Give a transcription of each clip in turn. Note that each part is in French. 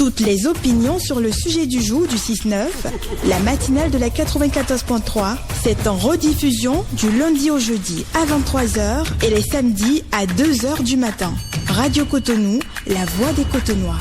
Toutes les opinions sur le sujet du jour du 6-9, la matinale de la 94.3, c'est en rediffusion du lundi au jeudi à 23h et les samedis à 2h du matin. Radio Cotonou, la voix des Cotonois.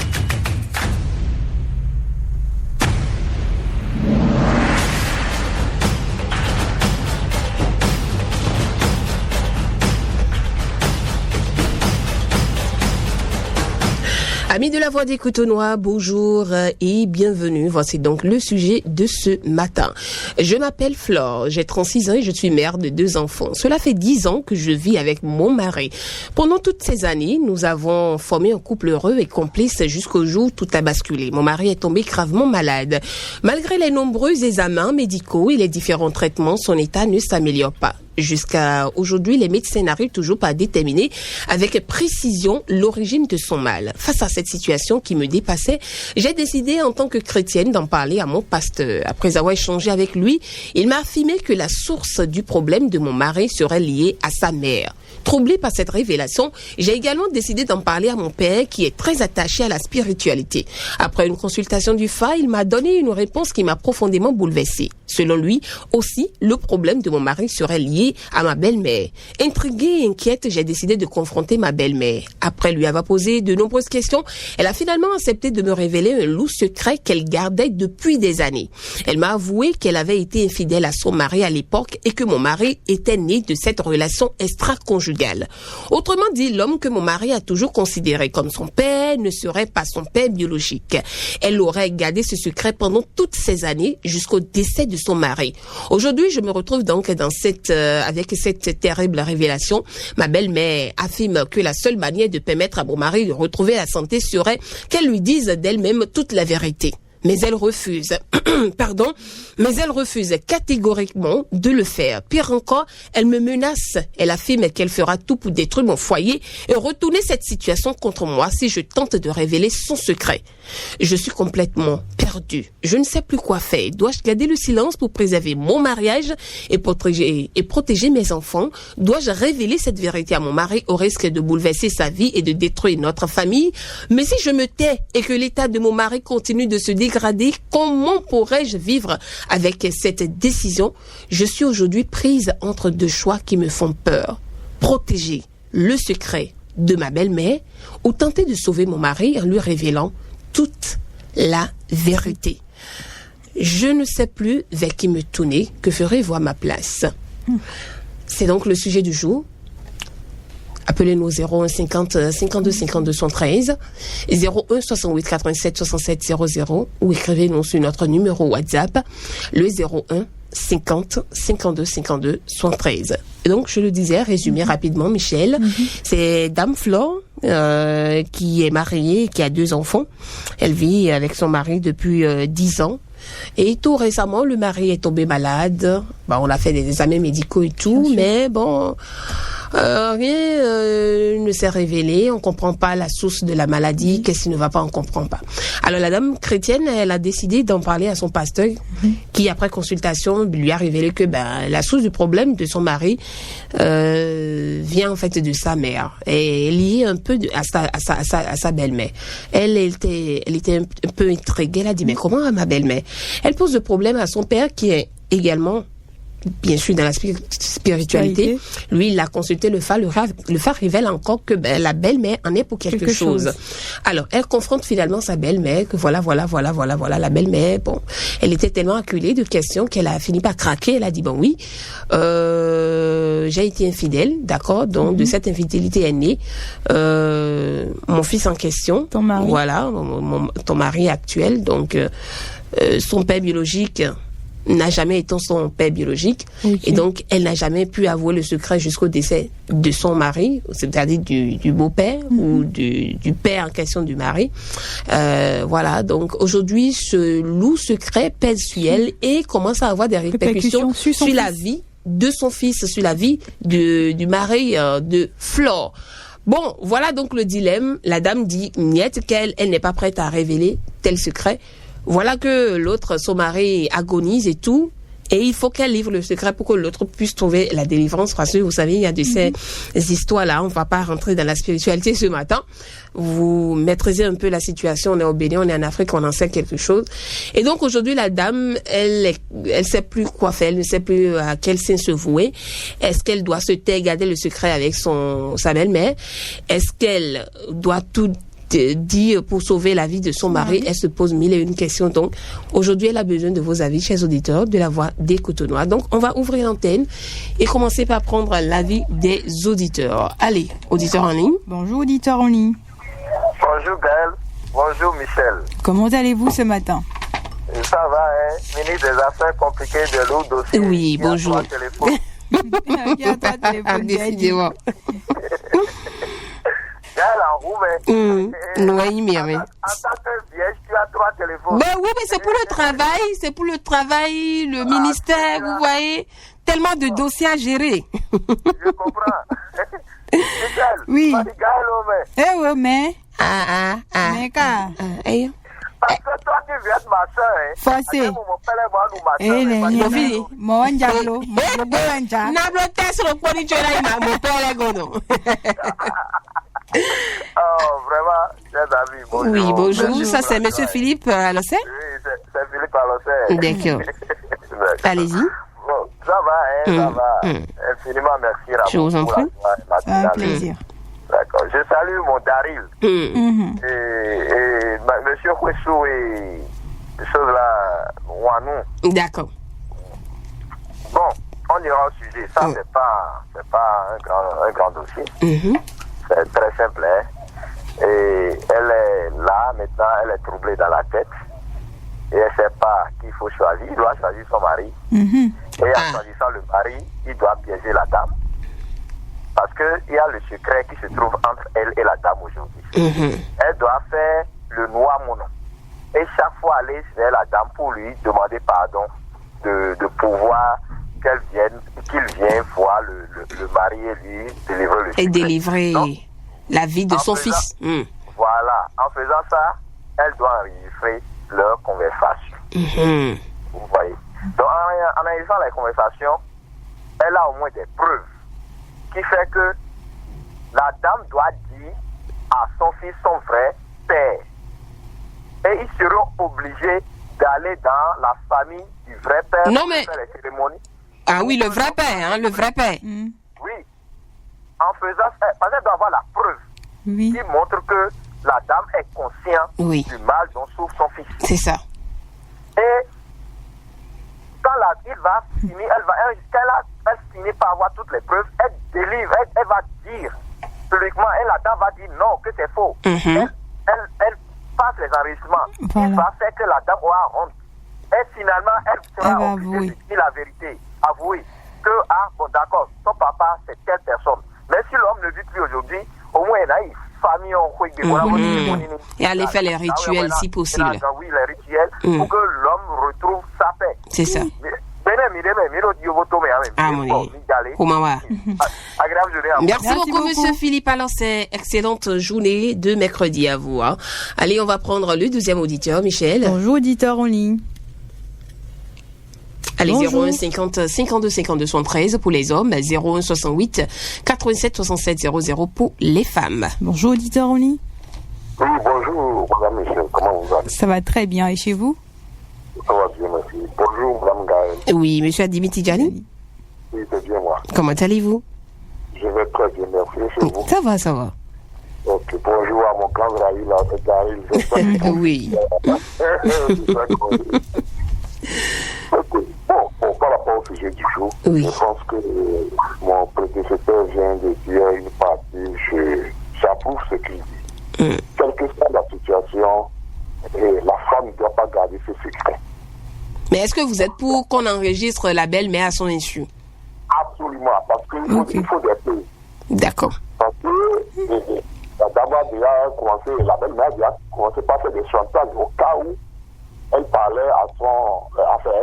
Amis de la Voix des Cotonois, bonjour et bienvenue. Voici donc le sujet de ce matin. Je m'appelle Flore, j'ai 36 ans et je suis mère de 2 enfants. Cela fait 10 ans que je vis avec mon mari. Pendant toutes ces années, nous avons formé un couple heureux et complice jusqu'au jour où tout a basculé. Mon mari est tombé gravement malade. Malgré les nombreux examens médicaux et les différents traitements, son état ne s'améliore pas. Jusqu'à aujourd'hui, les médecins n'arrivent toujours pas à déterminer avec précision l'origine de son mal. Face à cette situation qui me dépassait, j'ai décidé en tant que chrétienne d'en parler à mon pasteur. Après avoir échangé avec lui, il m'a affirmé que la source du problème de mon mari serait liée à sa mère. Troublé par cette révélation, j'ai également décidé d'en parler à mon père qui est très attaché à la spiritualité. Après une consultation du FA, il m'a donné une réponse qui m'a profondément bouleversée. Selon lui, aussi, le problème de mon mari serait lié à ma belle-mère. Intriguée et inquiète, j'ai décidé de confronter ma belle-mère. Après lui avoir posé de nombreuses questions, elle a finalement accepté de me révéler un loup secret qu'elle gardait depuis des années. Elle m'a avoué qu'elle avait été infidèle à son mari à l'époque et que mon mari était né de cette relation extra-conjugale. Autrement dit, l'homme que mon mari a toujours considéré comme son père ne serait pas son père biologique. Elle aurait gardé ce secret pendant toutes ces années jusqu'au décès de son mari. Aujourd'hui, je me retrouve donc avec cette terrible révélation. Ma belle-mère affirme que la seule manière de permettre à mon mari de retrouver la santé serait qu'elle lui dise d'elle-même toute la vérité. Mais elle refuse, mais elle refuse catégoriquement de le faire. Pire encore, elle me menace. Elle affirme qu'elle fera tout pour détruire mon foyer et retourner cette situation contre moi si je tente de révéler son secret. Je suis complètement perdue. Je ne sais plus quoi faire. Dois-je garder le silence pour préserver mon mariage et protéger mes enfants? Dois-je révéler cette vérité à mon mari au risque de bouleverser sa vie et de détruire notre famille? Mais si je me tais et que l'état de mon mari continue de se dégrader, comment pourrais-je vivre avec cette décision? Je suis aujourd'hui prise entre 2 choix qui me font peur. Protéger le secret de ma belle-mère ou tenter de sauver mon mari en lui révélant toute la vérité. Je ne sais plus vers qui me tourner, que ferai-vous à ma place? C'est donc le sujet du jour. Appelez-nous au 01 50 52 52 113, 01 68 87 67 00 ou écrivez-nous sur notre numéro WhatsApp, le 01 50 52 52 113. Et donc, je le disais, résumé rapidement, Michel, c'est Dame Flore qui est mariée, qui a 2 enfants. Elle vit avec son mari depuis 10 ans. Et tout récemment, le mari est tombé malade. On a fait des examens médicaux et tout, mais bon... rien ne s'est révélé, on comprend pas la source de la maladie, qu'est-ce qui ne va pas, on comprend pas. Alors la dame chrétienne, elle a décidé d'en parler à son pasteur, qui après consultation lui a révélé que la source du problème de son mari vient en fait de sa mère et liée un peu à sa belle-mère. Elle était un peu intriguée, elle a dit mais comment à ma belle-mère? Elle pose le problème à son père qui est également bien sûr dans la spiritualité. Lui, il a consulté le phare. Le phare révèle encore que la belle-mère en est pour quelque chose. Alors, elle confronte finalement sa belle-mère, que voilà, la belle-mère, bon, elle était tellement acculée de questions qu'elle a fini par craquer. Elle a dit, bon oui, j'ai été infidèle, d'accord, donc de cette infidélité est né mon fils en question. Ton mari. Voilà, ton mari actuel, donc son père biologique n'a jamais été son père biologique. Et donc elle n'a jamais pu avouer le secret jusqu'au décès de son mari, c'est-à-dire du beau-père ou du père en question du mari. Voilà, donc aujourd'hui ce loup secret pèse sur elle et commence à avoir des répercussions sur la vie de son fils, sur la vie du mari de Flore. Bon, voilà donc le dilemme. La dame dit niette qu'elle n'est pas prête à révéler tel secret. Voilà que l'autre, son mari, agonise et tout. Et il faut qu'elle livre le secret pour que l'autre puisse trouver la délivrance. Parce que vous savez, il y a de ces histoires-là. On va pas rentrer dans la spiritualité ce matin. Vous maîtrisez un peu la situation. On est au Bénin, on est en Afrique, on en sait quelque chose. Et donc aujourd'hui, la dame, elle sait plus quoi faire. Elle ne sait plus à quel signe se vouer. Est-ce qu'elle doit se taire, garder le secret avec sa belle-mère? Est-ce qu'elle doit tout dire pour sauver la vie de son mari? Elle se pose mille et une questions. Donc, aujourd'hui, elle a besoin de vos avis, chers auditeurs, de la voix des Cotonois. Donc, on va ouvrir l'antenne et commencer par prendre l'avis des auditeurs. Allez, auditeurs en ligne. Bonjour, auditeurs en ligne. Bonjour Gaël. Bonjour Michel. Comment allez-vous ce matin? Ça va, hein? Ministre des Affaires compliquées de lourds dossiers. Oui, bonjour. Décidément. Gaël en roue, mais... Oui, mais... En tant que vierge, tu as 3 téléphones. Ben oui, mais c'est pour le travail, le ministère, vous voyez, tellement de dossiers à gérer. Je comprends. Michel, oui. Gaël, mais... Eh oui, mais... Mais quoi? Parce que toi, tu viens de ma soeur, hein? Forcé. Oh, vraiment, chers amis, bonjour. Oui, bonjour. Ça, c'est Monsieur Philippe Alossé? Oui, c'est Philippe Alossé. D'accord. Allez-y. Bon, ça va, hein, ça va. Infiniment merci, Ramon. Je vous en prie. Un plaisir. D'accord. Je salue mon Daril. Et Monsieur Kwesou et choses là, Wanou. D'accord. Bon, on ira au sujet. Ça, c'est pas un grand dossier. C'est très simple, hein. Et elle est là, maintenant, elle est troublée dans la tête. Et elle ne sait pas qui il faut choisir. Il doit choisir son mari. Et en choisissant le mari, il doit piéger la dame. Parce qu'il y a le secret qui se trouve entre elle et la dame aujourd'hui. Elle doit faire le noir monon. Et chaque fois aller vers la dame pour lui demander pardon de pouvoir qu'il vienne voir le mari et lui délivrer le secret. Et délivrer la vie de son fils. Voilà. En faisant ça, elle doit enregistrer leur conversation. Vous voyez. Donc, en analysant les conversations, elle a au moins des preuves qui fait que la dame doit dire à son fils son vrai père. Et ils seront obligés d'aller dans la famille du vrai père pour faire les cérémonies. Ah oui, le vrai père, le vrai père. Oui. En faisant ça, parce qu'elle doit avoir la preuve qui montre que la dame est consciente du mal dont souffre son fils. C'est ça. Et quand il va finir, elle finit par avoir toutes les preuves, elle délivre, elle va dire publiquement, et la dame va dire non, que c'est faux. Elle passe les enregistrements. Il va faire que la dame aura honte. Et finalement, elle sera obligée de dire la vérité, avouer que, d'accord, son papa, c'est telle personne. Mais si l'homme ne vit plus aujourd'hui, au moins, il a une famille et aller faire les rituels si possible. Oui, les rituels pour que l'homme retrouve sa paix. C'est ça. Merci beaucoup, Monsieur Philippe. Alors, c'est excellente journée de mercredi à vous. Allez, on va prendre le deuxième auditeur, Michel. Bonjour, auditeur en ligne. Allez, 01 50 52 52 73 pour les hommes, 01 68 87 67 00 pour les femmes. Bonjour, auditeur en ligne. Oui, bonjour, madame Michel, comment vous allez? Ça va très bien, et chez vous? Ça va bien, merci. Bonjour, madame Gaël. Oui, monsieur Adimi Tidjani. Oui, c'est bien moi. Comment allez-vous? Je vais très bien, merci. Chez vous? Ça va, ça va. Ok, bonjour à mon grand Gaël, là, c'est Gaël. Oui. Ok, bon, par rapport au sujet du jour, je pense que mon prédécesseur vient de dire une partie, j'approuve ce qu'il dit. Quelle que soit la situation, la femme ne doit pas garder ses secrets. Mais est-ce que vous êtes pour qu'on enregistre la belle-mère à son insu? Absolument, parce qu'il faut des preuves. D'accord. Parce que la dame a déjà commencé, la belle-mère a déjà commencé par faire des chantages au cas où elle parlait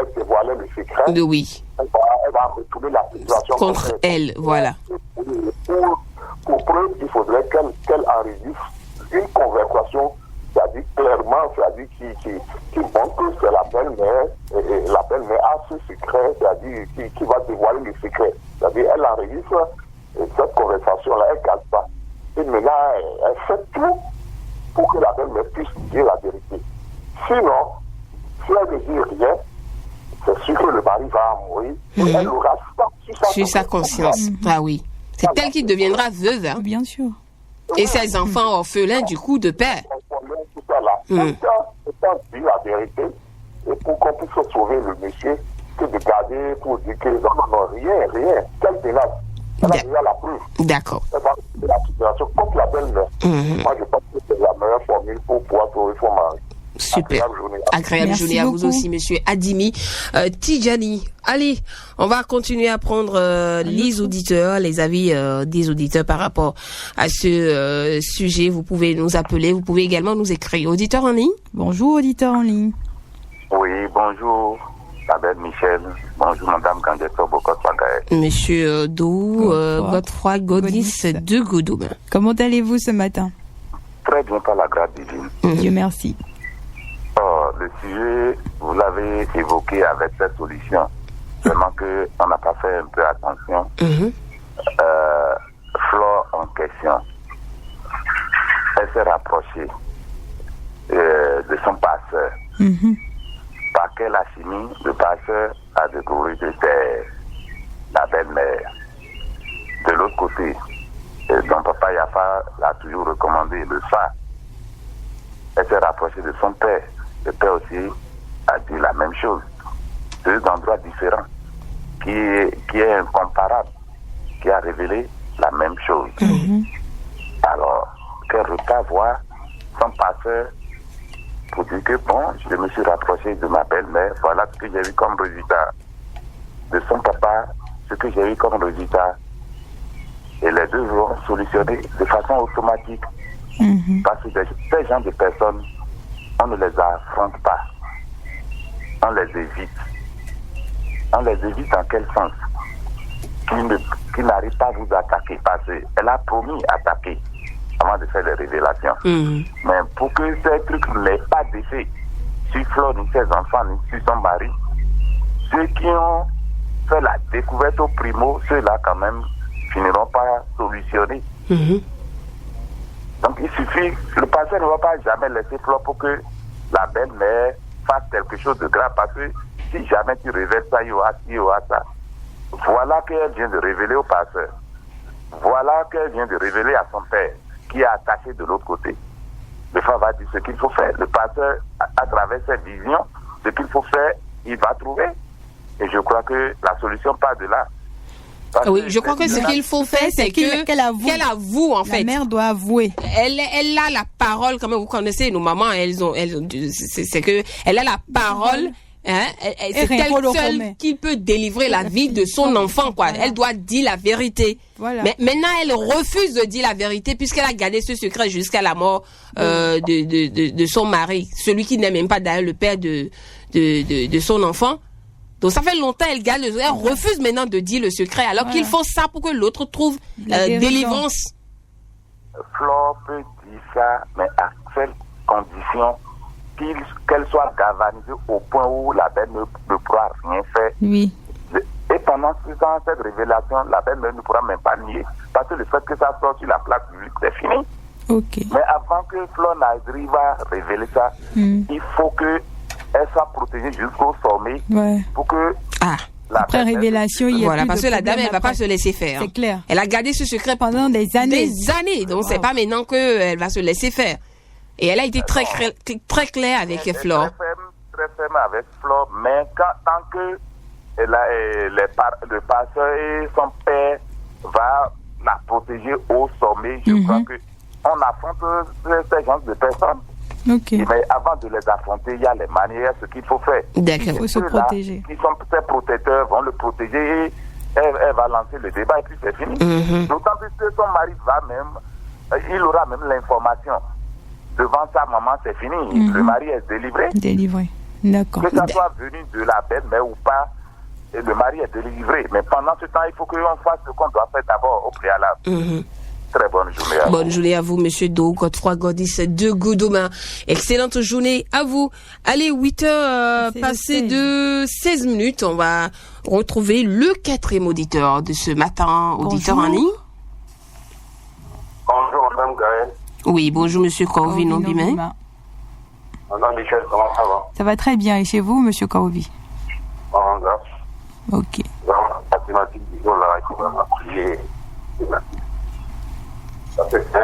elle dévoilait le secret. Oui. Elle va retourner la situation contre elle, voilà. Pour preuve, il faudrait qu'elle enregistre une conversation, c'est-à-dire c'est-à-dire clairement, c'est-à-dire qui montre que c'est la belle-mère, et la belle-mère a ce secret, c'est-à-dire qui va dévoiler le secret. C'est-à-dire, elle enregistre cette conversation-là, elle ne casse pas. Et maintenant, elle fait tout pour que la belle-mère puisse dire la vérité. Sinon, si elle ne dit rien, c'est sûr que le mari va mourir, et elle aura ça sur sa conscience. Ah oui. C'est elle qui deviendra veuve. Hein. Bien sûr. Et ses enfants orphelins, du coup, de père. Tout ça là. Autant dire la vérité, et pour qu'on puisse sauver le monsieur, que de garder pour dire que non, rien. Quelle tenace. Elle a déjà la preuve. D'accord. Elle va faire la situation contre la belle-mère. Moi, je pense que c'est la meilleure formule pour pouvoir sauver son mari. Super. Agréable journée à vous aussi, monsieur Adimi. Tidjani. Allez, on va continuer à prendre les auditeurs, les avis des auditeurs par rapport à ce sujet. Vous pouvez nous appeler, vous pouvez également nous écrire. Auditeur en ligne. Bonjour, auditeur en ligne. Oui, bonjour, Madame Michel. Bonjour, Madame Gandeto Bokotwagaye. Monsieur Dou, Godefroy Godis de Goudoum. Comment allez-vous ce matin? Très bien, par la grâce divine. Dieu merci. Le sujet, vous l'avez évoqué avec cette solution. Seulement qu'on n'a pas fait un peu attention. Flore en question, elle s'est rapprochée de son passeur. Par quelle alchimie le passeur a découvert que c'était la belle-mère. De l'autre côté, son papa Yafa l'a toujours recommandé le phare. Elle s'est rapprochée de son père. Le père aussi a dit la même chose. Deux endroits différents, qui est incomparable, qui a révélé la même chose. Alors, qu'elle repart voir son passeur pour dire que bon, je me suis rapproché de ma belle-mère, voilà ce que j'ai eu comme résultat. De son papa, ce que j'ai eu comme résultat. Et les deux vont solutionner de façon automatique. Parce que ces gens de personnes, on ne les affronte pas. On les évite. On les évite en quel sens? Qui n'arrive pas à vous attaquer. Parce qu'elle a promis attaquer avant de faire les révélations. Mais pour que ces trucs n'aient pas d'effet sur Flo, ni ses enfants, ni sur son mari, ceux qui ont fait la découverte au primo, ceux-là quand même finiront par solutionner. Donc il suffit, le passé ne va pas jamais laisser Flo pour que la belle-mère fasse quelque chose de grave, parce que si jamais tu révèles ça, il y aura ça. Voilà qu'elle vient de révéler au passeur. Voilà qu'elle vient de révéler à son père, qui est attaché de l'autre côté. Le frère va dire ce qu'il faut faire. Le pasteur, à travers cette vision, ce qu'il faut faire, il va trouver. Et je crois que la solution part de là. Oui, je crois que ce qu'il faut faire, c'est qu'elle avoue, en fait. La mère doit avouer. Elle a la parole, comme vous connaissez, nos mamans, c'est que elle a la parole. C'est elle seule qui peut délivrer la vie de son enfant, quoi. Elle doit dire la vérité. Voilà. Mais maintenant, elle refuse de dire la vérité puisqu'elle a gardé ce secret jusqu'à la mort de son mari, celui qui n'est même pas d'ailleurs le père de son enfant. Donc ça fait longtemps elle garde elle refuse maintenant de dire le secret, alors qu'il faut ça pour que l'autre trouve délivrance. Flore peut dire ça, mais à quelle condition? Qu'elle soit galvanisée au point où la belle ne pourra rien faire. Oui. Et pendant cette révélation, la belle ne pourra même pas nier. Parce que le fait que ça sorte sur la place publique, c'est fini. Okay. Mais avant que Flore n'arrive à révéler ça, il faut qu'elle soit protégée jusqu'au sommet. Pour que après révélation, il y a plus parce que la dame, elle ne va pas se laisser faire. C'est clair. Elle a gardé ce secret pendant des années. Donc c'est pas maintenant qu'elle va se laisser faire. Et elle a été très claire avec Flore. Très ferme avec Flore, mais tant que le pasteur et son père va la protéger au sommet, je crois qu'on affronte ces gens de personnes. Okay. Mais avant de les affronter, il y a les manières, ce qu'il faut faire. Il faut se protéger. Qui sont ses protecteurs vont le protéger et elle va lancer le débat et puis c'est fini. D'autant plus que son mari va même, il aura même l'information. Devant sa maman, c'est fini. Le mari est délivré. Délivré. D'accord. Que ça soit venu de la belle-mère ou pas, le mari est délivré. Mais pendant ce temps, il faut qu'on fasse ce qu'on doit faire d'abord au préalable. Très bonne journée à vous. Bonne journée à vous, monsieur Do, Godefroy Godis de Goudouma. Excellente journée à vous. Allez, 8h passées de 16 minutes. On va retrouver le 4e auditeur de ce matin. Auditeur en ligne. Bonjour, madame Gaël. Oui, bonjour, monsieur Kaovi Nombimé. Madame Michel, comment ça va? Ça va très bien. Et chez vous, monsieur Kaovi? En grâce. Ok. La thématique du jour, là, il faut prier. Parce que c'est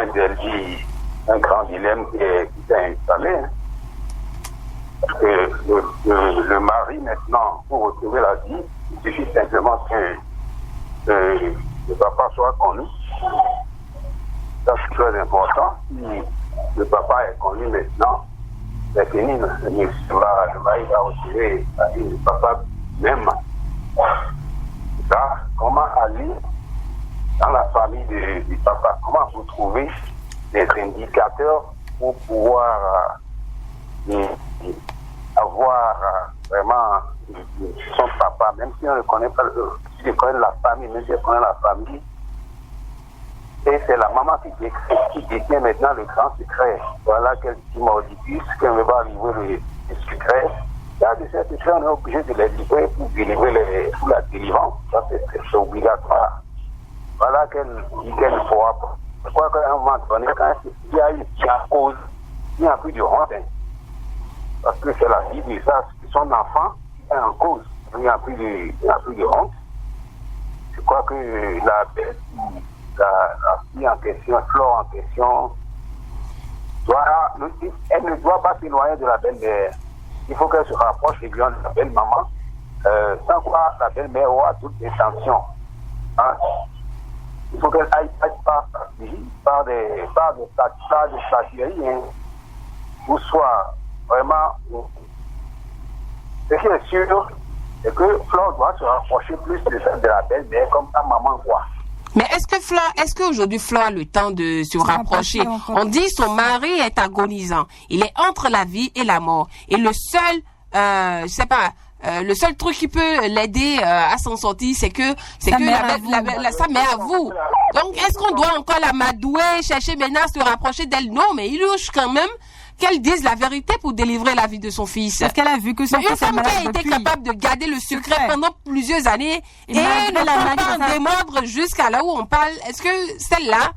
un grand dilemme qui s'est installé. Hein. Parce que le mari, maintenant, pour retrouver la vie, il suffit simplement que le papa soit connu. Ça, c'est très important. Si le papa est connu maintenant, c'est fini. Le mari va retrouver la vie du papa même. Ça, comment aller dans la famille du papa, comment vous trouvez des indicateurs pour pouvoir avoir vraiment son papa, même si on ne connaît pas, si on connaît la famille, même si on connaît la famille, et c'est la maman qui détient maintenant le grand secret. Voilà quel petit mordicus qu'elle ne veut pas livrer le secret. Là, de ces secrets, on est obligé de les livrer pour délivrer pour la délivrance. Ça, c'est obligatoire. Voilà qu'elle fera pas. Je crois qu'à un moment donné, quand il y a une cause, il n'y a plus de honte. Hein. Parce que c'est la vie de ça, son enfant qui est en cause. Il n'y a plus de honte. Je crois que la fille en question, Flore en question, elle ne doit pas s'éloigner de la belle-mère. Il faut qu'elle se rapproche régulièrement de la belle-maman, sans quoi la belle-mère aura toutes les sanctions. Hein? Il faut qu'elle aille par des statueries, hein, ou soit vraiment. Ce qui est sûr, c'est que Flore doit se rapprocher plus de la belle-mère comme sa maman voit. Mais est-ce qu'aujourd'hui Flore a le temps de se rapprocher? On dit son mari est agonisant. Il est entre la vie et la mort. Et le seul, le seul truc qui peut l'aider à s'en sortir, c'est que sa mère à vous. Donc, est-ce qu'on doit encore la madouer, chercher maintenant à se rapprocher d'elle? Non, mais il louche quand même qu'elle dise la vérité pour délivrer la vie de son fils. Parce qu'elle a vu que son fils est malade depuis. Une femme qui a été capable de garder le secret pendant plusieurs années et ne l'a pas démordre jusqu'à là où on parle. Est-ce que celle-là...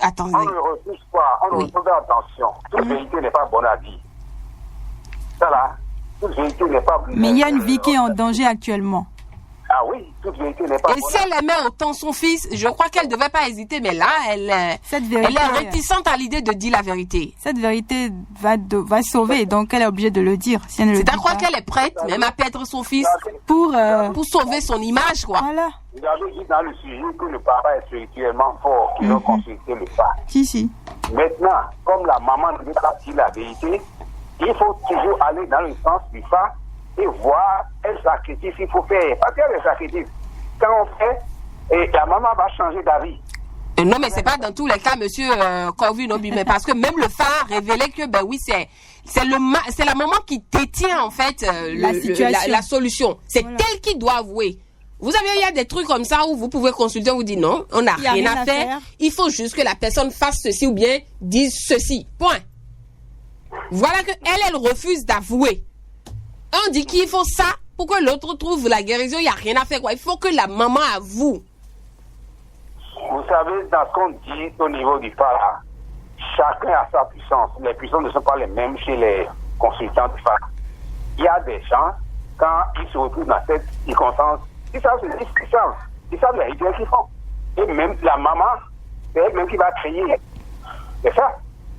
attendez. On ne refuse pas. On ne refuse pas. Attention. Toute vérité n'est pas bonne à dire. Ça là, toute vérité n'est pas... Mais il y a une vie qui est en danger actuellement. Ah oui, toute vérité n'est pas bonne. Et si elle aimait autant son fils, je crois qu'elle ne devait pas hésiter. Mais là, elle est réticente à l'idée de dire la vérité. Cette vérité va sauver, donc elle est obligée de le dire. Si c'est à croire qu'elle est prête même à perdre son fils pour sauver son image, quoi. Voilà. Vous avez dit dans le sujet que le papa est spirituellement fort, qu'il doit consulter le père. Si. Maintenant, comme la maman ne veut pas dire la vérité, il faut toujours aller dans le sens du père et voir un sacrifice qu'il faut faire. Parce qu'il y a des sacrifices. Quand on fait, et la maman va changer d'avis. Non, mais c'est pas dans tous les cas, monsieur Kaovi Nombimé, parce que même le phare a révélé que, ben oui, c'est la maman qui détient, en fait, la solution. C'est elle qui doit avouer. Vous savez, il y a des trucs comme ça où vous pouvez consulter, on vous dit non, on n'a rien à faire. Il faut juste que la personne fasse ceci ou bien dise ceci. Point. Voilà que elle refuse d'avouer. On dit qu'il faut ça pour que l'autre trouve la guérison, il n'y a rien à faire, quoi. Il faut que la maman avoue. Vous savez, dans ce qu'on dit au niveau du phare, chacun a sa puissance. Les puissances ne sont pas les mêmes chez les consultants du phare. Il y a des gens, quand ils se retrouvent dans cette circonstance, ils savent les rituels qu'ils font. Et même la maman, c'est elle-même qui va crier. C'est ça.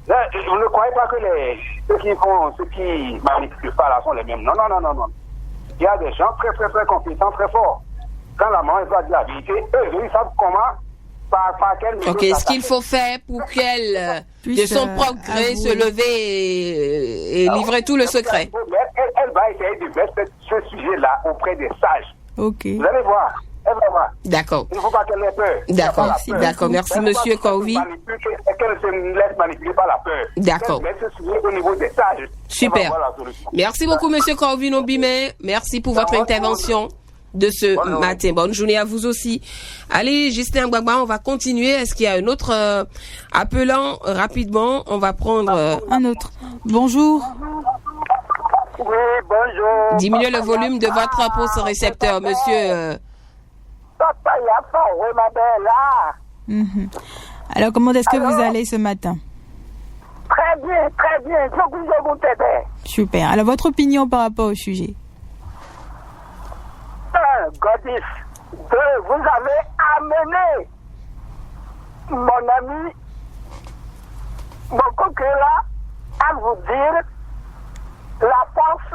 Là, on ne croyait pas que ceux qui manipulent pas là sont les mêmes. Non. Il y a des gens très, très, très compétents, très forts. Quand la maman va dire la vérité, eux, ils savent comment, par quelle mesure. Ok, ce qu'il faut faire pour qu'elle, de son propre gré, se lever et livrer tout le secret. Elle va essayer de mettre ce sujet-là auprès des sages. Ok. Vous allez voir. Elle va voir. D'accord. Il ne faut pas qu'elle ait peur. D'accord. Merci, monsieur Kaovi. Qu'elle se laisse manipuler par la peur. D'accord. Qu'elle mette ce sujet au niveau des sages. Super. Merci beaucoup, monsieur Kaovi Nombimé. Merci pour votre intervention. de ce matin. Bonne journée à vous aussi. Allez, Justin Gbagba, on va continuer. Est-ce qu'il y a un autre appelant rapidement? On va prendre un autre. Bonjour. Oui, bonjour. Diminuez le volume de votre pose récepteur, monsieur. Papa, il y a pas, oui, ma belle, là. Alors, comment est-ce que vous allez ce matin? Très bien, très bien. Je vous t'aider. Super. Alors, votre opinion par rapport au sujet? 1, Godis. 2, vous avez amené mon ami, mon coquin à vous dire la force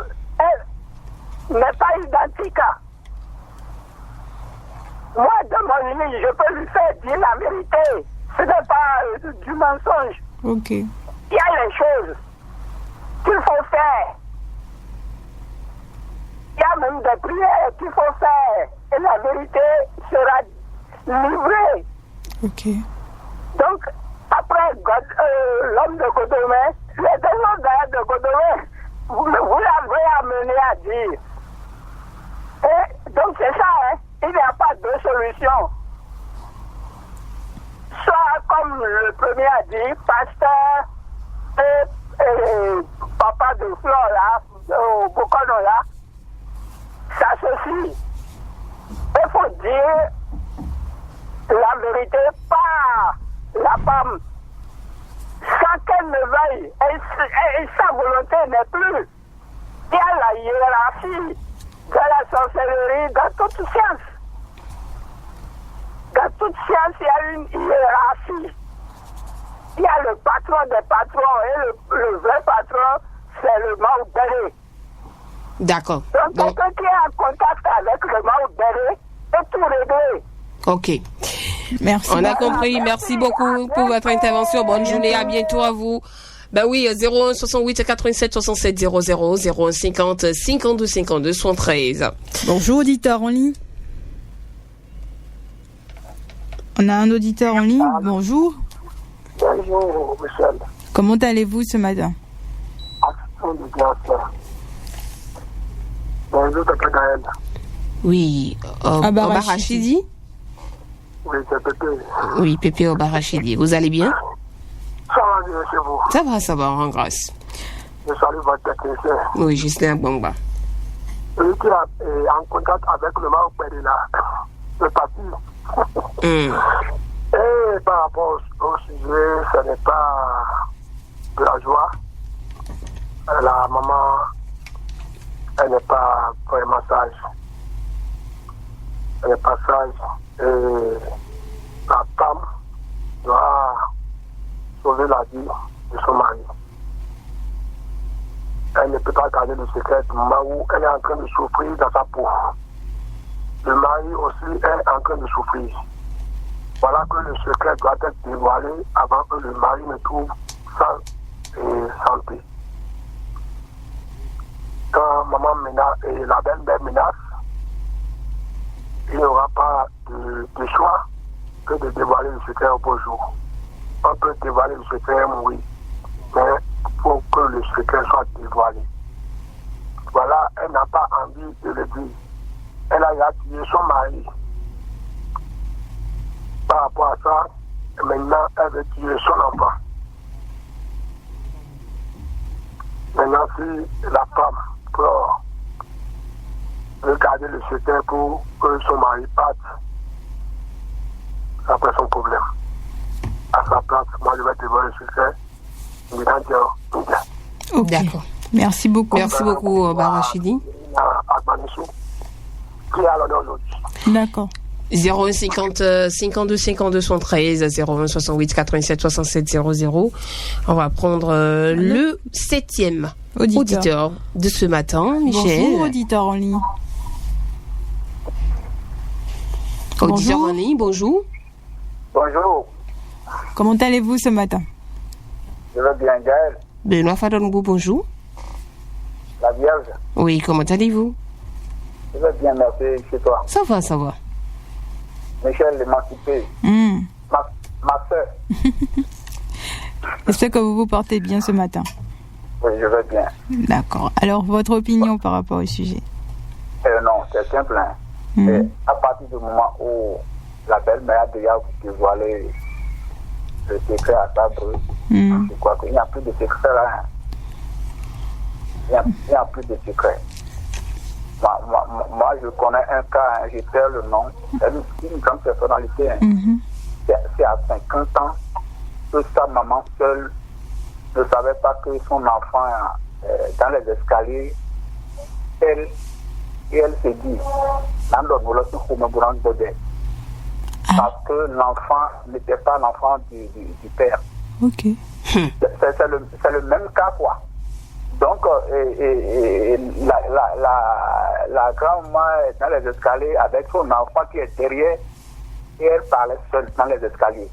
n'est pas identique. Moi, de mon lit, je peux lui faire dire la vérité. Ce n'est pas du mensonge. Ok. Il y a les choses qu'il faut faire. Il y a même des prières qu'il faut faire. Et la vérité sera livrée. Ok. Donc, après l'homme de Godomé, les deux gars de Godomé, vous l'avez amené à dire. Et donc, c'est ça, hein. Il n'y a pas de solution. Soit, comme le premier a dit, pasteur et papa de Flore, là, au Bokono, là, s'associent. Il faut dire la vérité par la femme. Sans qu'elle ne veuille, et sa volonté n'est plus. Il y a la hiérarchie de la sorcellerie dans toute science. Dans toute science, il y a une hiérarchie. Il y a le patron des patrons et le vrai patron, c'est le Maoubéré. D'accord. Donc, quelqu'un qui est en contact avec le Maoubéré est tout réglé. Ok. Merci. On a compris. Merci beaucoup pour votre intervention. Bonne journée. À bientôt à vous. Ben oui, 01 68 87 67 00 01 50 52 52 73. Bonjour, auditeur en ligne. On a un auditeur en ligne. Bonjour. Bonjour, Michel. Comment allez-vous ce matin? Action de grâce. Bonjour, Papa Gaël. Oui. Obarachidi. Oui, c'est Pépé. Oui, Pépé Obarachidi. Vous allez bien? Ça va bien chez vous? Ça va, en grâce. Je salue votre technicien. Oui, Justin Gbagba. Celui qui est en contact avec le Maoubéré là, le parti. Et par rapport au sujet, ce n'est pas de la joie. La maman, elle n'est pas vraiment sage. Elle n'est pas sage. Et la femme doit sauver la vie de son mari. Elle ne peut pas garder le secret du moment où elle est en train de souffrir dans sa peau. Le mari aussi est en train de souffrir. Voilà que le secret doit être dévoilé avant que le mari ne trouve santé. Quand maman menace et la belle-mère menace, il n'y aura pas de choix que de dévoiler le secret au beau jour. On peut dévoiler le secret, oui, mais il faut que le secret soit dévoilé. Voilà, elle n'a pas envie de le dire. Elle a tué son mari. Par rapport à ça, maintenant, elle veut tuer son enfant. Maintenant, si la femme pleure, veut garder le secret pour que son mari parte, après son problème. À sa place, moi, je vais dévoiler le secret. Ok. D'accord. Merci beaucoup. Merci beaucoup, Barachidi. Qui est à l'honneur aujourd'hui. D'accord. 01 50 52 52 73 01 68 87 67 00. On va prendre le 7e auditeur de ce matin, Michel. Bonjour, auditeur en ligne. Auditeur en ligne, bonjour. Bonjour. Comment allez-vous ce matin? Je vais bien, Gaël. Benoît Fadongo, bonjour. La Vierge. Oui, comment allez-vous? Je vais bien, merci, chez toi. Ça va, ça va. Michel, l'émancipé. Ma soeur. J'espère que vous vous portez bien ce matin. Oui, je vais bien. D'accord. Alors, votre opinion par rapport au sujet? Non, c'est simple. Et à partir du moment où la belle-mère a déjà dévoilé le secret à sa bru, je crois qu'il n'y a plus de secret là. Il n'y a plus de secret. Moi, je connais un cas, je perds le nom, c'est une grande personnalité. C'est à 50 ans que sa maman seule ne savait pas que son enfant, dans les escaliers, elle se dit, parce que l'enfant n'était pas l'enfant du père. Ok. C'est le même cas, quoi. Donc, la grand-maman est dans les escaliers avec son enfant qui est derrière et elle parlait seule dans les escaliers.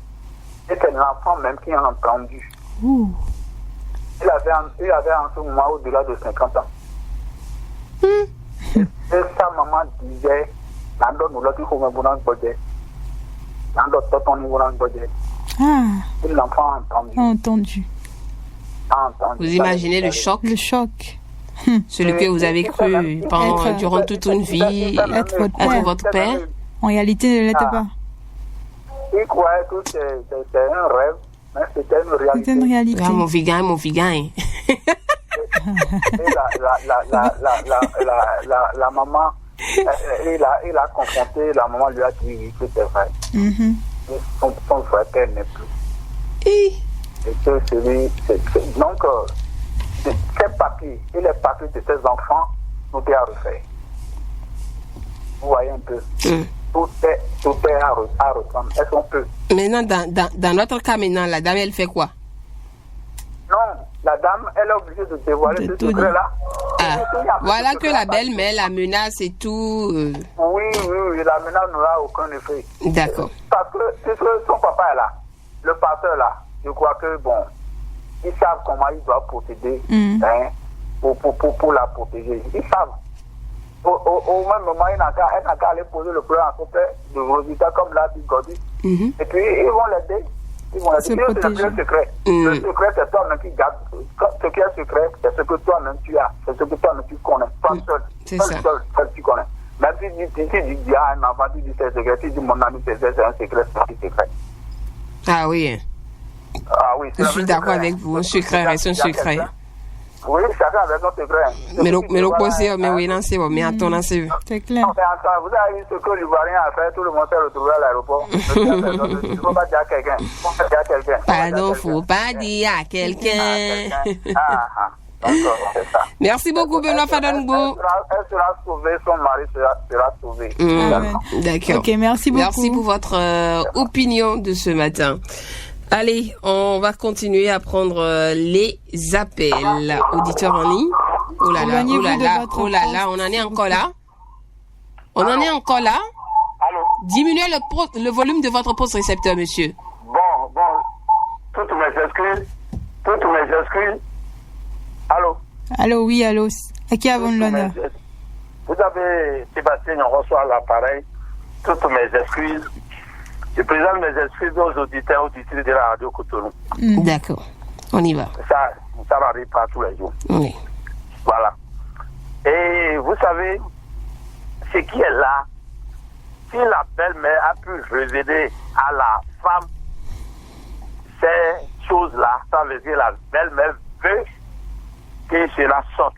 Et c'est l'enfant même qui a entendu. Il avait en ce moment au-delà de 50 ans. Et sa maman disait, et l'enfant a entendu. Vous imaginez le choc? Le choc. Celui que vous avez cru durant toute une vie être votre père? En réalité, ne l'était pas. Il croyait que c'était un rêve, mais c'était une réalité. C'était une réalité. Ah, mon vigain. Et la maman, il a confronté, la maman lui a dit que c'est vrai. Son frère père n'est plus. Et que donc, ces papiers et les papiers de ses enfants, tout est à refaire. Vous voyez un peu. Tout est à reprendre. Elles sont peu. Maintenant, dans notre cas, maintenant, la dame, elle fait quoi? Non, la dame, elle est obligée de dévoiler ce secret-là. Voilà que la belle-mère la menace et tout. Oui, la menace n'aura aucun effet. D'accord. Parce que son papa est là, le pasteur là, je crois que bon, ils savent comment ils doivent procéder pour la protéger. Ils savent. Au même moment, il n'a qu'à aller poser le problème à son père de résultat comme l'a dit Godi. Et puis, ils vont l'aider. Ils vont l'aider. C'est le secret. Le secret, c'est toi-même qui garde. Ce qui est secret, c'est ce que toi-même tu as. C'est ce que toi-même tu connais. Toi seul. C'est ça. Seul tu connais. Même si tu dis à un enfant, tu dis c'est secret. Tu dis mon ami, c'est un secret, c'est un secret. Ah oui. Ah oui. Je suis d'accord avec vous. Un secret reste un secret. Oui, chacun avec son secret. Mais oui, non, c'est bon. Mais attends, non, c'est C'est clair. Vous avez vu ce que l'Ivoirien a fait, tout le monde s'est retrouvé à l'aéroport. Il ne faut pas dire à quelqu'un. Pardon, faut pas dire à quelqu'un. D'accord, c'est ça. Merci beaucoup, Benoît Fadongo. Elle sera sauvée, son mari sera sauvé. D'accord. Ok, merci beaucoup. Merci pour votre opinion de ce matin. Allez, on va continuer à prendre les appels. Auditeurs en ligne. Oh là là, on en est encore là. Allô? Diminuez le volume de votre poste récepteur, monsieur. Bon, toutes mes excuses. Allô? Oui, allô. À qui avons l'honneur? Vous avez, Sébastien, on reçoit l'appareil. Toutes mes excuses. Je présente mes excuses aux auditeurs et auditrices de la radio Cotonou. D'accord, on y va. Ça n'arrive pas tous les jours. Oui. Voilà. Et vous savez, ce qui est là, si la belle-mère a pu révéler à la femme ces choses-là, ça veut dire la belle-mère veut que cela sorte.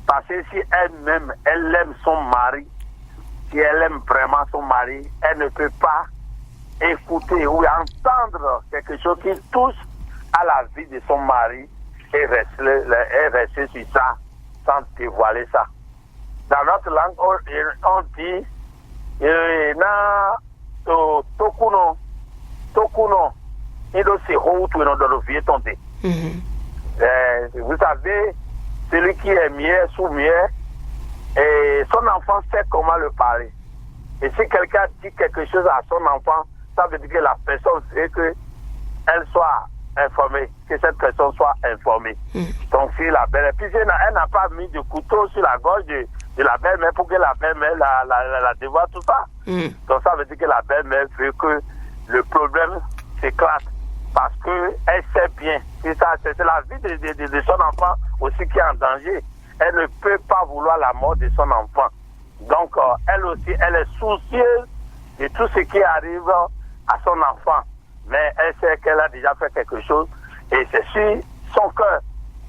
Parce que si elle-même, elle aime son mari, si elle aime vraiment son mari, elle ne peut pas écouter ou entendre quelque chose qui touche à la vie de son mari et rester sur ça sans dévoiler ça. Dans notre langue, on dit Tokuno, il aussi haut dans le vieux tonté. Vous savez, celui qui est mieux, sous-mieux, et son enfant sait comment le parler. Et si quelqu'un dit quelque chose à son enfant, ça veut dire que la personne veut qu'elle soit informée, que cette personne soit informée. Donc si la belle-mère, puis elle n'a pas mis de couteau sur la gorge de la belle-mère pour que la belle-mère la dévoile tout ça. Donc ça veut dire que la belle-mère veut que le problème s'éclate. Parce qu'elle sait bien, c'est la vie de son enfant aussi qui est en danger. Elle ne peut pas vouloir la mort de son enfant. Donc, elle aussi, elle est soucieuse de tout ce qui arrive à son enfant. Mais elle sait qu'elle a déjà fait quelque chose et c'est sur son cœur.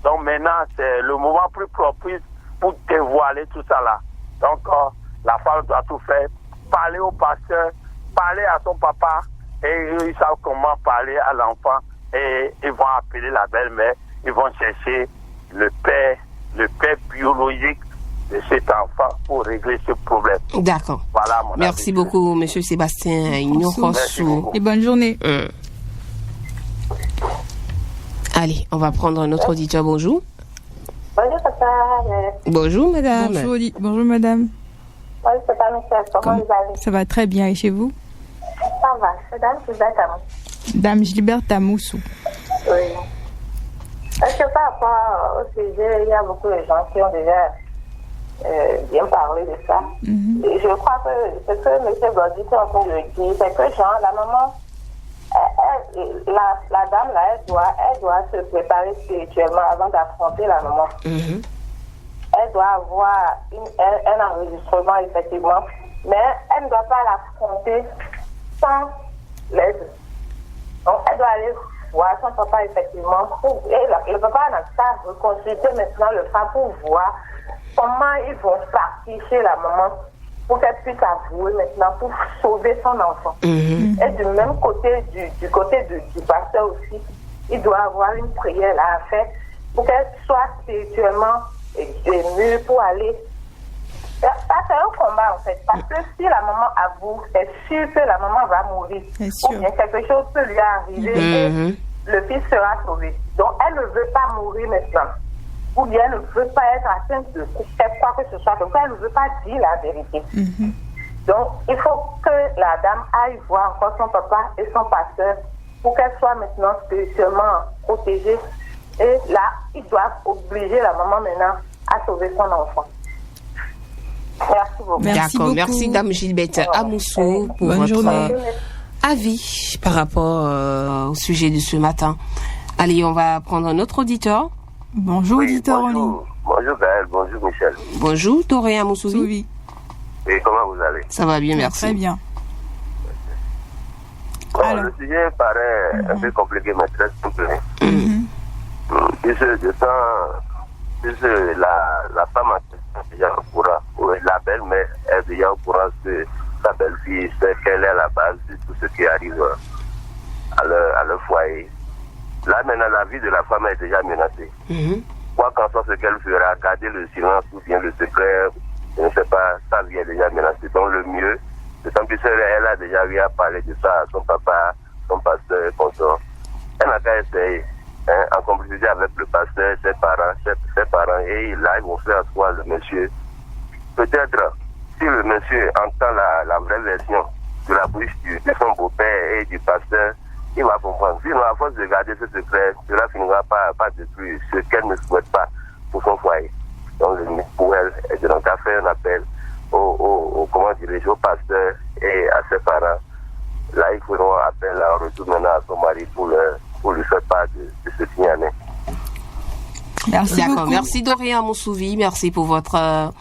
Donc maintenant, c'est le moment plus propice pour dévoiler tout ça là. Donc, la femme doit tout faire. Parler au pasteur, parler à son papa et ils savent comment parler à l'enfant et ils vont appeler la belle-mère, ils vont chercher le père biologique de cet enfant pour régler ce problème. D'accord. Voilà mon Merci avis. beaucoup, monsieur Sébastien Ignorosou. Et bonne journée. Allez, on va prendre un autre auditeur. Bonjour. Bonjour, papa. Bonjour, madame. Bonjour, madame. Bonjour, papa, Michel. Comment vous allez? Ça va très bien. Et chez vous? Ça va. C'est Dame Gilbert Tamoussou. Dame Gilbert Tamoussou. Oui. Est-ce que par rapport au sujet, il y a beaucoup de gens qui ont déjà bien parlé de ça. Et je crois que ce que M. Gordy est en train de dire, c'est que genre, la maman, la dame là, elle doit se préparer spirituellement avant d'affronter la maman. Elle doit avoir un enregistrement effectivement, mais elle ne doit pas l'affronter sans l'aide. Donc elle doit aller voir son papa effectivement et le papa n'a pas reconsulté maintenant le frère pour voir comment ils vont partir chez la maman pour qu'elle puisse avouer maintenant pour sauver son enfant. Et du même côté, du côté du pasteur aussi, il doit avoir une prière là à faire pour qu'elle soit spirituellement émue pour aller. Ça, c'est un combat en fait, parce que si la maman avoue, c'est sûr que la maman va mourir. Ou bien quelque chose peut lui arriver et le fils sera sauvé. Donc elle ne veut pas mourir maintenant. Ou bien elle ne veut pas être atteinte de quoi que ce soit. Donc elle ne veut pas dire la vérité. Donc il faut que la dame aille voir encore son papa et son pasteur pour qu'elle soit maintenant spirituellement protégée. Et là, ils doivent obliger la maman maintenant à sauver son enfant. Merci beaucoup. D'accord, merci Dame Gilberte Amoussou pour votre avis par rapport au sujet de ce matin. Allez, on va prendre un autre auditeur. Bonjour, auditeur en ligne. Bonjour Gaël, bonjour Michel. Bonjour, Doré Amoussouvi. Et comment vous allez? Ça va bien, merci. Très bien. Bon, le sujet paraît un peu compliqué, mais très simple. Puisque la femme est déjà au courant, la belle-mère est déjà au courant que sa belle-fille sait qu'elle est à la base de tout ce qui arrive à leur foyer. Là, maintenant, la vie de la femme est déjà menacée. Quoi qu'en soit ce qu'elle fera, garder le silence ou bien le secret, je ne sais pas, sa vie est déjà menacée. Donc, le mieux, c'est tant pis, elle a déjà eu à parler de ça à son papa, son pasteur et consort. Elle n'a qu'à essayer, en complicité avec le pasteur, ses parents, et là, ils vont faire asseoir le monsieur. Peut-être, si le monsieur entend la vraie version de la bouche de son beau-père et du pasteur, il va comprendre. Sinon, à force de garder ce secret, cela finira par détruire ce qu'elle ne souhaite pas pour son foyer. Donc, pour elle, elle a fait un appel au pasteur et à ses parents. Là, ils feront appel en retour maintenant à son mari pour lui faire part de ce qui en est. Merci D'accord, beaucoup. merci Dorian Moussouvi, merci pour votre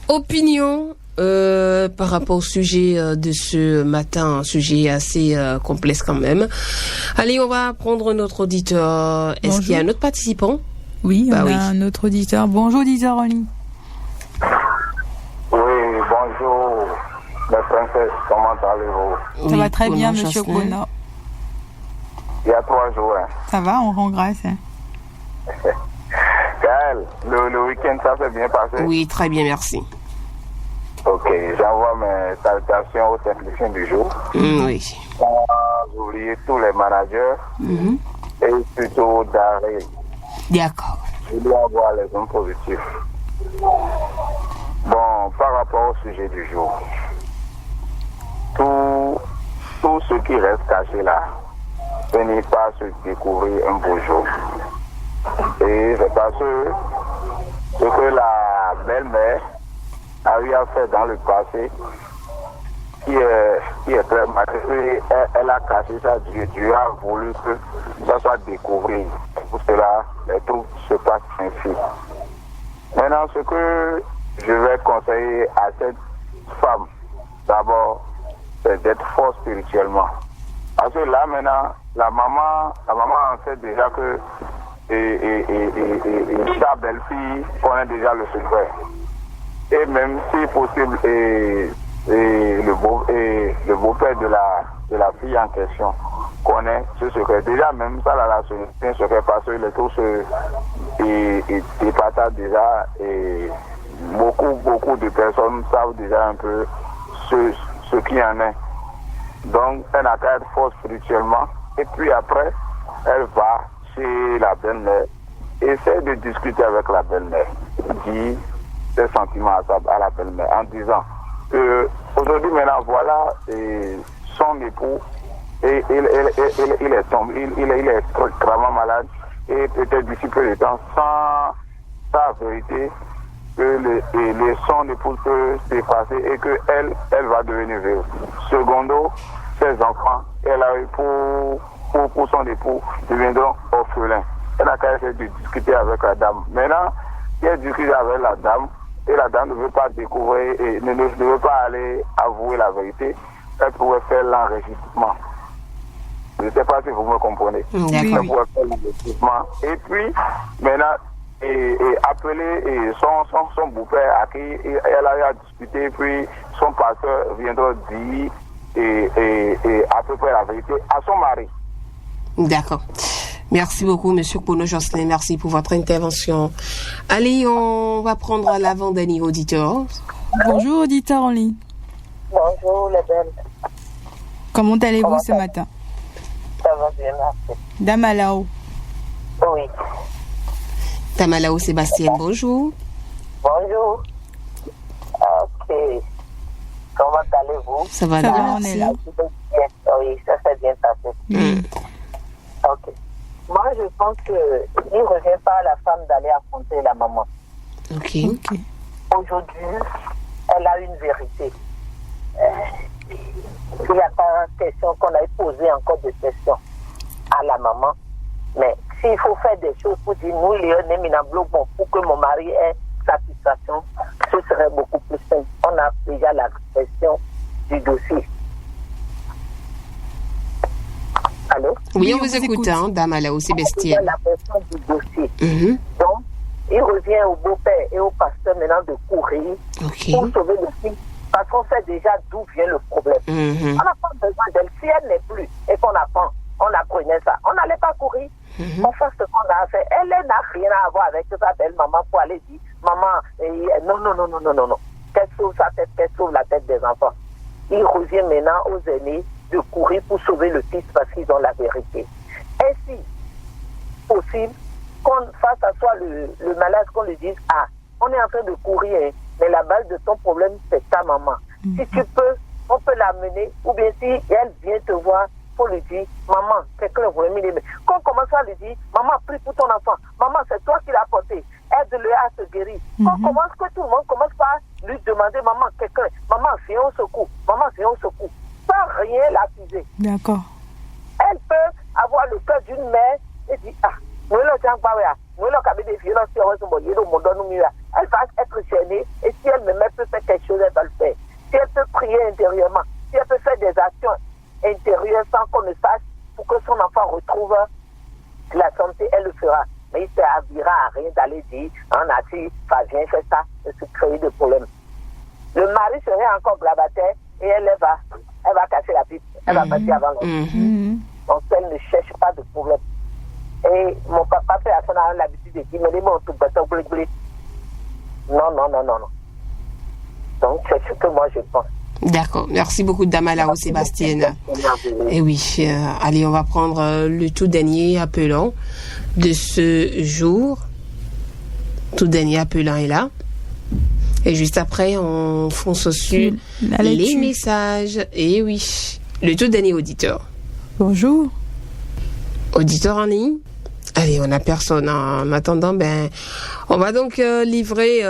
opinion par rapport au sujet de ce matin, un sujet assez complexe quand même. Allez, on va prendre notre auditeur. Est-ce qu'il y a un autre participant? Oui, on a un autre auditeur. Bonjour, auditeur en ligne. Oui, bonjour, la princesse, comment allez-vous? Ça va très bien, monsieur Kona. Il y a 3 jours. Ça va, on rend grâce. Gaël, le week-end, ça s'est bien passé? Oui, très bien, merci. Ok, j'envoie mes salutations aux techniciens du jour. Oui. Sans oublier tous les managers et surtout Daré. D'accord. Je dois avoir les hommes positifs. Bon, par rapport au sujet du jour, tout ce qui reste caché là finit par se découvrir un beau jour. Et c'est parce que ce que la belle-mère a eu à faire dans le passé, qui est très malheureux, elle a caché ça, Dieu a voulu que ça soit découvert. Pour cela, les trucs se passent ainsi. Maintenant, ce que je vais conseiller à cette femme, d'abord, c'est d'être fort spirituellement. Parce que là, maintenant, la maman en sait déjà que sa belle-fille connaît déjà le secret. Et même si possible, le beau-père de la fille en question connaît ce secret. Déjà, même ça, là, c'est un secret parce que les tous et partagent déjà, et beaucoup de personnes savent déjà un peu ce qu'il en est. Donc, elle n'a qu'à être forte spirituellement. Et puis après, elle va chez la belle-mère, essaie de discuter avec la belle-mère, dit ses sentiments à la belle-mère en disant que aujourd'hui, maintenant, voilà, son époux, et il est tombé, il est gravement malade, et peut-être d'ici peu de temps, sans sa vérité, que son époux peut s'effacer et qu'elle va devenir veuve. Secondo, ses enfants, elle a eu pour son époux, deviendront orphelins. Elle n'a qu'à essayer de discuter avec la dame. Maintenant, si elle discute avec la dame, et la dame ne veut pas découvrir et ne veut pas aller avouer la vérité, elle pourrait faire l'enregistrement. Je ne sais pas si vous me comprenez. Elle pourrait faire l'enregistrement. Et puis, maintenant, appeler son beau-père à qui elle a discuté, puis son pasteur viendra dire à peu près la vérité à son mari. D'accord. Merci beaucoup, Monsieur Pono Jocelyn. Merci pour votre intervention. Allez, on va prendre à l'avant-dernier auditeur. Bonjour, auditeur en ligne. Bonjour, les belles. Comment allez-vous ce matin? Ça va bien, merci. Damalao. Oui. Damalao Sébastien, bonjour. Bonjour. Ok. Comment allez-vous? Ça va bien, bien. on est là. Oui, ça s'est bien passé. Ok. Moi, je pense qu'il ne revient pas à la femme d'aller affronter la maman. Ok. Aujourd'hui, elle a une vérité. Il n'y a pas question qu'on ait posé encore de questions à la maman. Mais s'il faut faire des choses pour dire nous, Léon et Minablo, bon, pour que mon mari ait satisfaction, ce serait beaucoup plus simple. On a déjà la question du dossier. Allô? Oui, on vous écoute, hein, Damalao Sébastien. La question du dossier. Donc, il revient au beau-père et au pasteur maintenant de courir pour sauver le fils. Parce qu'on sait déjà d'où vient le problème. On n'a pas besoin d'elle. Si elle n'est plus et qu'on apprend, on apprenait ça, on n'allait pas courir. On fait ce qu'on a fait. Elle n'a rien à voir avec sa belle-maman pour aller dire maman, non. Qu'elle sauve sa tête, qu'elle sauve la tête des enfants. Il revient maintenant aux aînés de courir pour sauver le fils parce qu'ils ont la vérité. Ainsi, possible qu'on fasse à soi le malade, qu'on lui dise on est en train de courir, mais la base de ton problème, c'est ta maman. Si tu peux, on peut l'amener, ou bien si elle vient te voir, pour lui dire, maman, quelqu'un a voulu m'aider. Quand on commence à lui dire, maman, prie pour ton enfant, maman, c'est toi qui l'as porté, aide-le à se guérir. Quand on commence, que tout le monde commence par lui demander, maman, quelqu'un, maman, viens au secours, maman, viens au secours, sans rien l'accuser. D'accord. Elle peut avoir le cœur d'une mère et dire, elle va être gênée et si elle-même peut faire quelque chose, elle va le faire. Si elle peut prier intérieurement, si elle peut faire des actions intérieures sans qu'on ne sache pour que son enfant retrouve la santé, elle le fera. Mais il ne servira à rien d'aller dire, viens, fais ça, et se créer des problèmes. Le mari serait encore blabataire et elle va casser la pipe, elle va passer avant l'autre. Donc elle ne cherche pas de problème. Et mon papa fait à son âge l'habitude de dire, mais les mots tout bateau blé. Non. Donc c'est ce que moi je pense. D'accord. Merci beaucoup, Damalao Sébastien. Et oui, allez, on va prendre le tout dernier appelant de ce jour. Tout dernier appelant est là. Et juste après, on fonce sur les messages. Et oui, le tout dernier auditeur. Bonjour. Auditeur en ligne. Allez, on n'a personne. En attendant, on va donc livrer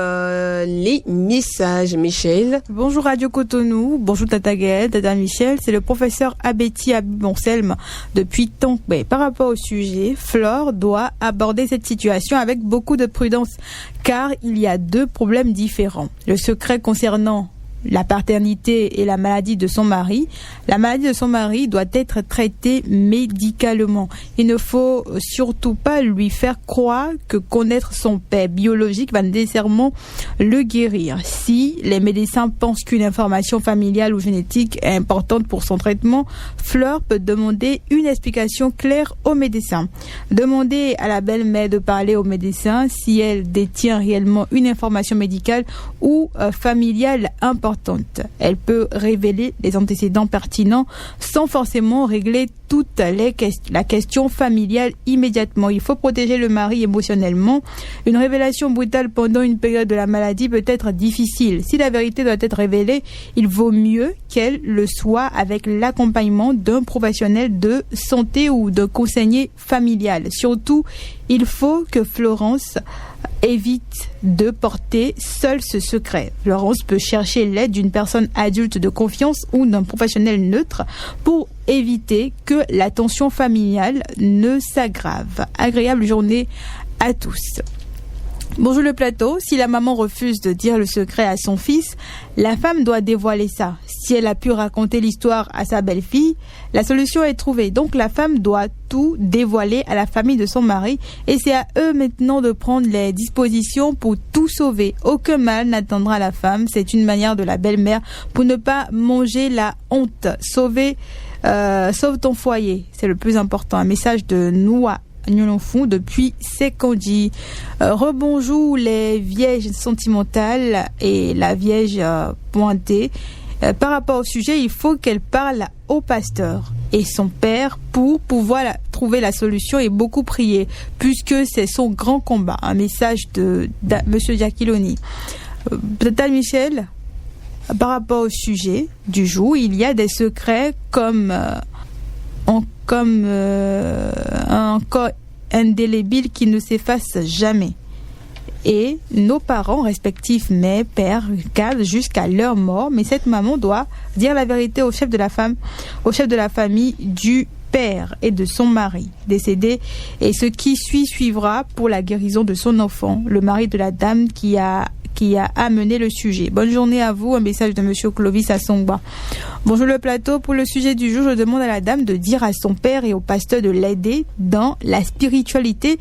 les messages. Michel. Bonjour Radio Cotonou. Bonjour Tata Gaëlle, Tata Michel. C'est le professeur Abeti Abonselme depuis Tonkbé. Par rapport au sujet, Flore doit aborder cette situation avec beaucoup de prudence, car il y a deux problèmes différents. Le secret concernant la paternité et la maladie de son mari, la maladie de son mari doit être traitée médicalement. Il ne faut surtout pas lui faire croire que connaître son père biologique va nécessairement le guérir. Si les médecins pensent qu'une information familiale ou génétique est importante pour son traitement, Fleur peut demander une explication claire au médecin. Demander à la belle-mère de parler au médecin si elle détient réellement une information médicale ou familiale importante. Elle peut révéler les antécédents pertinents sans forcément régler toute la question familiale immédiatement. Il faut protéger le mari émotionnellement. Une révélation brutale pendant une période de la maladie peut être difficile. Si la vérité doit être révélée, il vaut mieux qu'elle le soit avec l'accompagnement d'un professionnel de santé ou d'un conseiller familial. Surtout, il faut que Florence évite de porter seule ce secret. Florence peut chercher l'aide d'une personne adulte de confiance ou d'un professionnel neutre pour éviter que la tension familiale ne s'aggrave. Agréable journée à tous. Bonjour le plateau. Si la maman refuse de dire le secret à son fils, la femme doit dévoiler ça. Si elle a pu raconter l'histoire à sa belle-fille, la solution est trouvée. Donc la femme doit tout dévoiler à la famille de son mari et c'est à eux maintenant de prendre les dispositions pour tout sauver. Aucun mal n'attendra la femme. C'est une manière de la belle-mère pour ne pas manger la honte. Sauve ton foyer. C'est le plus important. Un message de Noah Nyolonfou depuis Sekondi. Rebonjour les vierges sentimentales et la vierge pointée. Par rapport au sujet, il faut qu'elle parle au pasteur et son père pour pouvoir trouver la solution et beaucoup prier, puisque c'est son grand combat. Un message de Monsieur Giacchiloni. Tata Michel, par rapport au sujet du jour, il y a des secrets comme un corps indélébile qui ne s'efface jamais. Et nos parents respectifs, mère, père, gardent jusqu'à leur mort, mais cette maman doit dire la vérité au chef de la famille du père et de son mari décédé, et ce qui suivra pour la guérison de son enfant, le mari de la dame qui a amené le sujet. Bonne journée à vous. Un message de Monsieur Clovis à Songba. Bonjour le plateau. Pour le sujet du jour, je demande à la dame de dire à son père et au pasteur de l'aider dans la spiritualité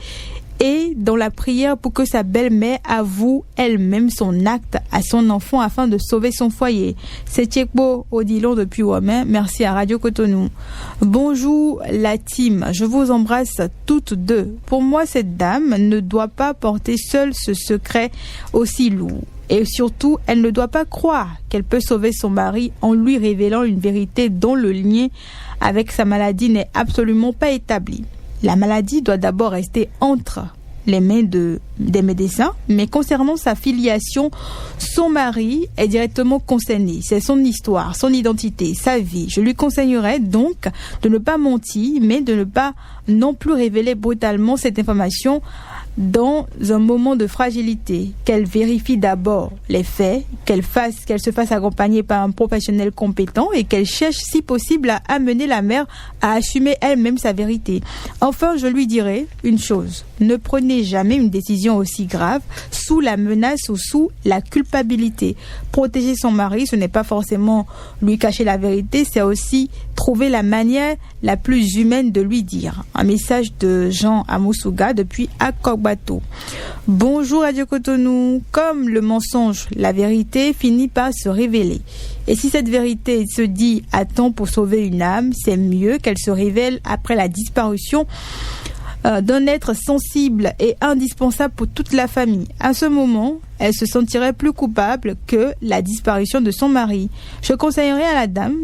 et dans la prière pour que sa belle-mère avoue elle-même son acte à son enfant afin de sauver son foyer. C'est Tchekbo Odilon depuis Ouamen. Merci à Radio Cotonou. Bonjour la team. Je vous embrasse toutes deux. Pour moi, cette dame ne doit pas porter seule ce secret aussi lourd. Et surtout, elle ne doit pas croire qu'elle peut sauver son mari en lui révélant une vérité dont le lien avec sa maladie n'est absolument pas établi. La maladie doit d'abord rester entre les mains des médecins, mais concernant sa filiation, son mari est directement concerné. C'est son histoire, son identité, sa vie. Je lui conseillerais donc de ne pas mentir, mais de ne pas non plus révéler brutalement cette information dans un moment de fragilité, qu'elle vérifie d'abord les faits, qu'elle se fasse accompagner par un professionnel compétent et qu'elle cherche si possible à amener la mère à assumer elle-même sa vérité. Enfin, je lui dirai une chose, ne prenez jamais une décision aussi grave sous la menace ou sous la culpabilité. Protéger son mari, ce n'est pas forcément lui cacher la vérité, c'est aussi trouver la manière la plus humaine de lui dire. Un message de Jean Amoussouga depuis Akokbato. Bonjour Radio Cotonou. Comme le mensonge, la vérité finit par se révéler. Et si cette vérité se dit à temps pour sauver une âme, c'est mieux qu'elle se révèle après la disparition d'un être sensible et indispensable pour toute la famille. À ce moment, elle se sentirait plus coupable que la disparition de son mari. Je conseillerais à la dame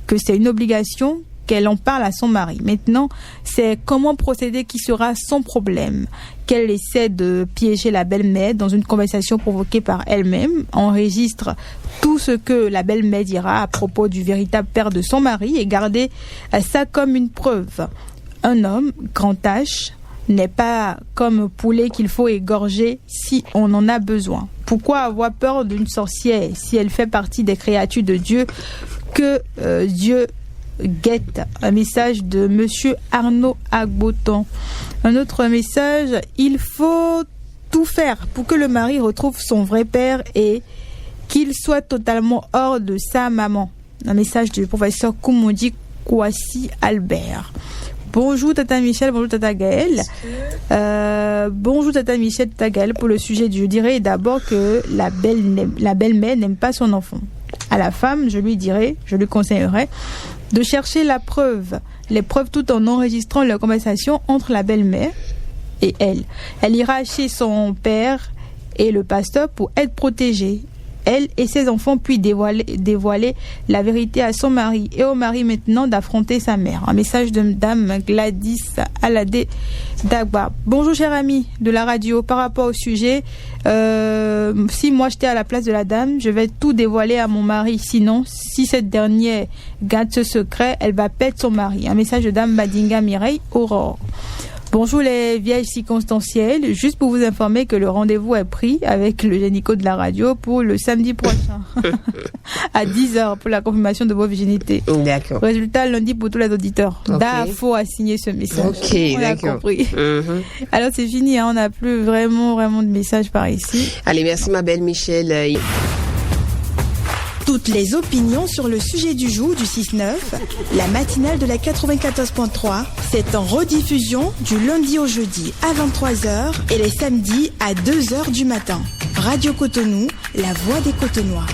que c'est une obligation qu'elle en parle à son mari. Maintenant, c'est comment procéder qui sera son problème. Qu'elle essaie de piéger la belle-mère dans une conversation provoquée par elle-même, enregistre tout ce que la belle-mère dira à propos du véritable père de son mari et garder ça comme une preuve. Un homme, grand H, n'est pas comme poulet qu'il faut égorger si on en a besoin. Pourquoi avoir peur d'une sorcière si elle fait partie des créatures de Dieu que Dieu guette? Un message de Monsieur Arnaud Agboton. Un autre message, il faut tout faire pour que le mari retrouve son vrai père et qu'il soit totalement hors de sa maman. Un message du professeur Koumoudi Kouassi Albert. Bonjour Tata Michel, bonjour Tata Gaëlle. Bonjour Tata Michel, Tata Gaëlle. Pour le sujet, je dirais d'abord que la belle-mère n'aime pas son enfant. À la femme, je lui conseillerais de chercher les preuves tout en enregistrant leur conversation entre la belle-mère et elle. Elle ira chez son père et le pasteur pour être protégée. Elle et ses enfants puis dévoiler la vérité à son mari et au mari maintenant d'affronter sa mère. Un message de Dame Gladys Aladé Dagba. Bonjour cher ami de la radio, par rapport au sujet, si moi j'étais à la place de la dame, je vais tout dévoiler à mon mari, sinon si cette dernière garde ce secret, elle va perdre son mari. Un message de Dame Madinga Mireille Aurore. Bonjour les vieilles circonstancielles, juste pour vous informer que le rendez-vous est pris avec le génico de la radio pour le samedi prochain à 10h pour la confirmation de vos virginités. D'accord. Résultat lundi pour tous les auditeurs. Okay. D'Afo a signé ce message. Ok, on d'accord. a compris. Alors c'est fini, on n'a plus vraiment de messages par ici. Allez, merci ma belle Michel. Toutes les opinions sur le sujet du jour du 6-9, la matinale de la 94.3, c'est en rediffusion du lundi au jeudi à 23h et les samedis à 2h du matin. Radio Cotonou, la voix des Cotonois.